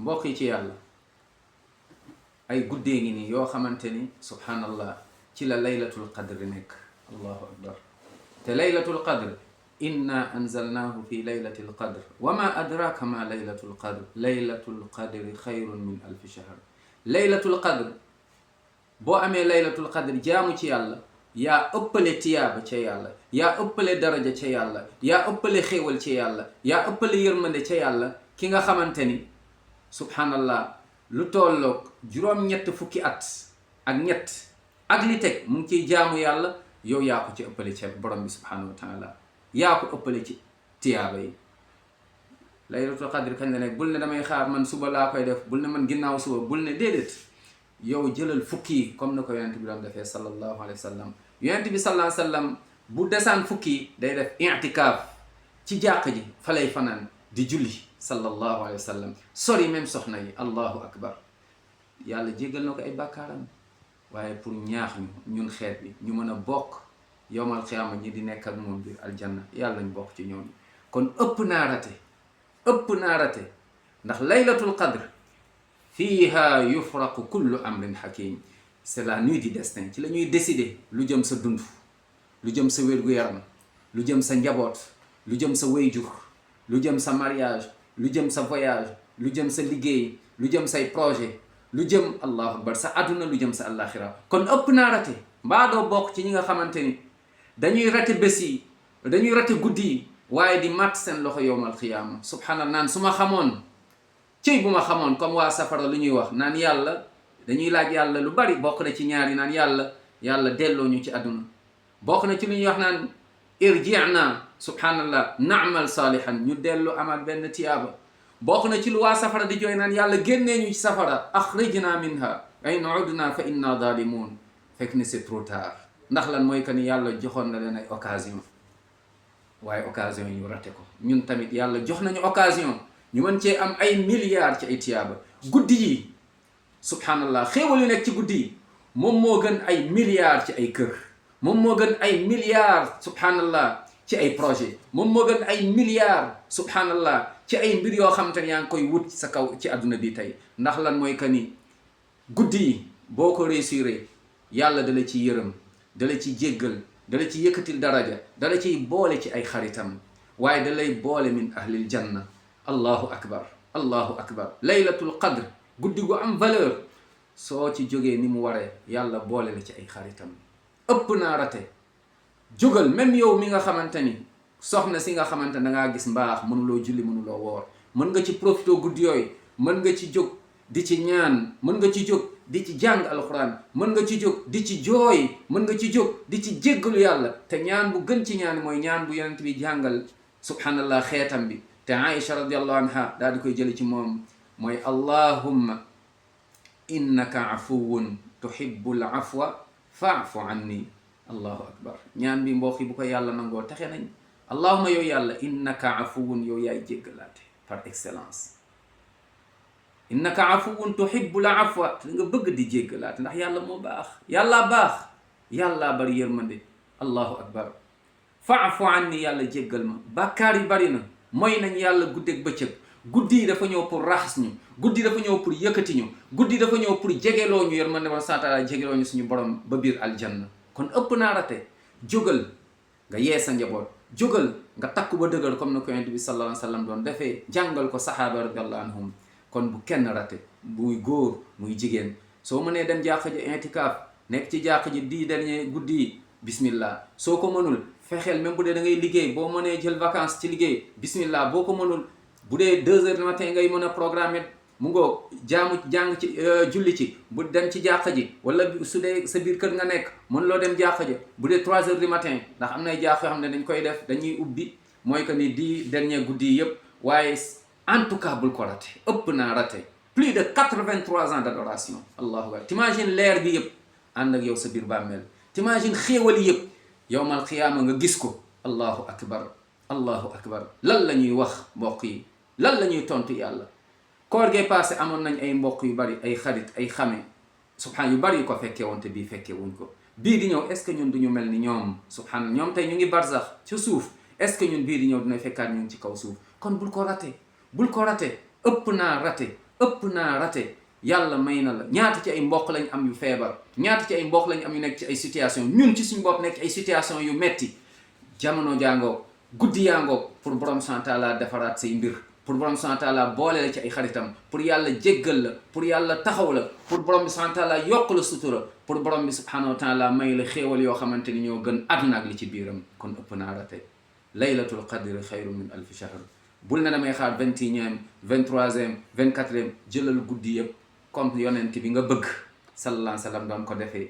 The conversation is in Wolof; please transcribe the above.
mbokk yi ci yàlla ay guddee ngi nii yoo xamante ni subhanallah ci la laylatul qadr nekk. allahu akbar. te laylatul qadr inna anzalnahu fi laylatil qadr wa ma adraka ma laylatul qadr laylatul qadri xayrun min alfi shahr. laylatul qadr boo amee laylatul qadr jaamu ci yàlla yaa ëppale tiyaaba ca yàlla, yaa ëppale daraja ca yàlla, yaa ëppale xéewal ca yàlla, yaa ëppale yërmande ca yàlla ki nga xamante ni subhanallah lu tolloog juróom-ñett fukki at ak ñett ak li teg mu ngi ciy jaamu yàlla. yow yaa ko ci ëppale ci borom bi subhanahu wa taala, yaa ko ëppale ci tiyaaba yi. laylatul qadr kañ la nekk? bul ne damay xaar man suba laa koy def, bul ne man ginnaaw suba, bul ne déedéet. yow jëlal fukki yi comme na ko yonent bi doon defee sallallahu alayhi wa sallam. yonent bi sallallahu alayhi wa sallam bu desaan fukki yi day def i'tikaaf ci jàq ji fa lay fanaan di julli sallallahu alayhi wa sallam, sori même soxna yi. allahu akbar. yàlla jéggal na ko ay bàkkaaram waaye pour ñaax ñu ñun xeet bi ñu mën a bokk yowmal xiyaama ñi di nekk ak moom biir aljanna, yàlla ñu bokk ci ñoom. kon ëpp naa rate ndax laylatul qadr fiiha yufraqu kullu amrin hakim. c'est la nuit du destin. ci la ñuy décider lu jëm sa dund, lu jëm sa wér-gu-yaram, lu jëm sa njaboot, lu jëm sa wayjur, lu jëm sa mariage, lu jëm sa voyage, lu jëm sa liggéey, lu jëm say projet, lu jëm allahu akbar sa àdduna, lu jëm sa àllaaxira. kon ëpp naa rate. mbaa doo bokk ci ñi nga xamante ni dañuy rate bés yi, dañuy rate guddi yi waaye di màtt seen loxo yowmal xiyaama subhanallah naan su ma xamoon, cëy bu ma xamoon. comme waa safara lu ñuy wax naan yàlla, dañuy laaj yàlla lu bari. bokk na ci ñaari naan yàlla delloo ñu ci àdduna. bokk na ci lu ñuy wax naan irji'na subhanallah na'mal salihan, ñu dellu amaat benn tiyaaba. bokk na ci lu waa safara di jooy naan yàlla génnee ñu ci safara, akhrijna minha in udna fa inna zalimun. fekk ni c'est trop tard. ndax lan mooy que ni yàlla joxoon na leen ay occasion waaye occasion yi ñu rate ko. ñun tamit yàlla jox nañu occasion ñu mën cee am ay milliards ci ay tiyaaba. guddi yi subhanallah xéewal yu nekk ci guddi yi moom moo gën ay milliards ci ay kër, moom moo gën ay milliards subhanallah ci ay projet, moom moo gën ay milliards subhanallah ci ay mbir yoo xam te ne yaa ngi koy wut sa kaw ci àdduna bi tey. ndax lan mooy que ni guddi yi boo ko réussiré yàlla dala ci yërëm, dala ci jéggal, dala ci yëkkatil daraja, dala ciy boole ci ay xaritam waaye dalay boole min ahlil janna. allahu akbar, allahu akbar. laylatul qadr guddi gu am valeur. soo ci jógee ni mu waree yàlla boole la ci ay xaritam. ëpp naa rate. jógal même yow mi nga xamante ni soxna si nga xamante ne dangaa gis mbaax, mënuloo julli, mënuloo woor, mën nga ci profité guddi yooyu, mën nga ci jóg di ci ñaan, mën nga ci jóg di ci jàng alxuraan, mën nga ci jóg di ci jooy, mën nga ci jóg di ci jéggalu yàlla. te ñaan bu gën ci ñaan mooy ñaan bu yonent bi jàngal subhanallah xeetam bi, te Aïcha radiyallahu anha daal di koy jële ci moom, mooy allahumma innaka afuwun tuhibbul afwa fa'fu anni. allahu akbar. ñaan bi mbokk yi bu ko yàlla nangoo texe nañ. allahumma yow yàlla innaka afuwun, yow yaay jéggalaate par excellence. innaka afuwun tuhibbul afwa, te nga bëgg di jéggalaate ndax yàlla moo baax, yàlla baax, yàlla bari yërmande. allahu akbar. fa'fu anni, yàlla jéggal ma. bàkkaar yi bari na, mooy nañ yàlla guddeeg bëccëg. guddi yi dafa ñëw pour raxas ñu, guddi dafa ñëw pour yëkkati ñu, guddi dafa ñëw pour jegeloo ñu yërmande wa saataala, jegeloo ñu suñu borom ba biir aljanna. kon ëpp naa rate. jógal nga yee sa njaboot, jógal nga takku ba dëgër comme na ko yonent bi sallallahu alayhi wa sallam doon defee, jàngal ko sahaaba radiyallahu anhum. kon bu kenn rate, muy góor muy jigéen. soo mënee dem jàq ji intikaaf, nekk ci jàq ji di dernier guddi yi, bismillah. soo ko mënul fexeel, même bu dee da ngay liggéey, boo mënee jël vacances ci liggéey, bismillah. boo ko mënul, bu dee 2 heures du matin ngay mën a programmer mu ngoo jàng ci julli ci, bu dem ci jàq ji, wala su dee sa biir kër nga nekk mën loo dem jàq ji bu dee 3 heures du matin, ndax am nay jàq yoo xam ne dañ koy def, dañuy ubbi mooy que ni di dernier guddi yi yëpp. waaye en tout cas bul ko rate. ëpp naa rate. plus de 83 ans d'adoration. allahu akbar. t'imagines leer bi yëpp ànd ak yow sa biir bàmmeel, t'imagines xéewal yëpp yowmal xiyaama nga gis ko. allahu akbar, allahu akbar. lan la ñuy wax mbokk yi, lan la ñuy tontu yàlla? koor gee passé amoon nañ ay mbokk yu bari, ay xarit, ay xame subhaan yu bari yu ko fekkee woon te bii fekkee wuñ ko. bii di ñëw est-ce que ñun duñu mel ni ñoom subhaan? ñoom tey ñu ngi barzax ci suuf, est-ce que ñun bii di ñëw dina fekkaat ñu ngi ci kaw suuf? kon bul ko rate, bul ko rate. ëpp naa rate, ëpp naa rate. yàlla may na la ñaata ci ay mbokk lañ am yu feebar, ñaata ci ay mbokk lañ am yu nekk ci ay situation, ñun ci suñu bopp nekk ci ay situation yu metti. jamono jàngoog, guddi yaangoog pour borom subhanahu wa taala defaraat say mbir, pour borom subhanahu wa taala boole la ci ay xaritam, pour yàlla jéggal la, pour yàlla taxaw la, pour borom bi subhanahu wa taala yokk la sutura, pour borom bi subhanahu wa taala may la xéewal yoo xamante ni ñoo gën àdduna ak li ci biiram. kon ëpp naa rate. laylatul qadri xayrun min alfi shahr. bul na damay xaar 21e 23e 24e, jëlal guddi yëpp comme yonent bi nga bëgg sallallahu alayhi wa sallam doon ko defee.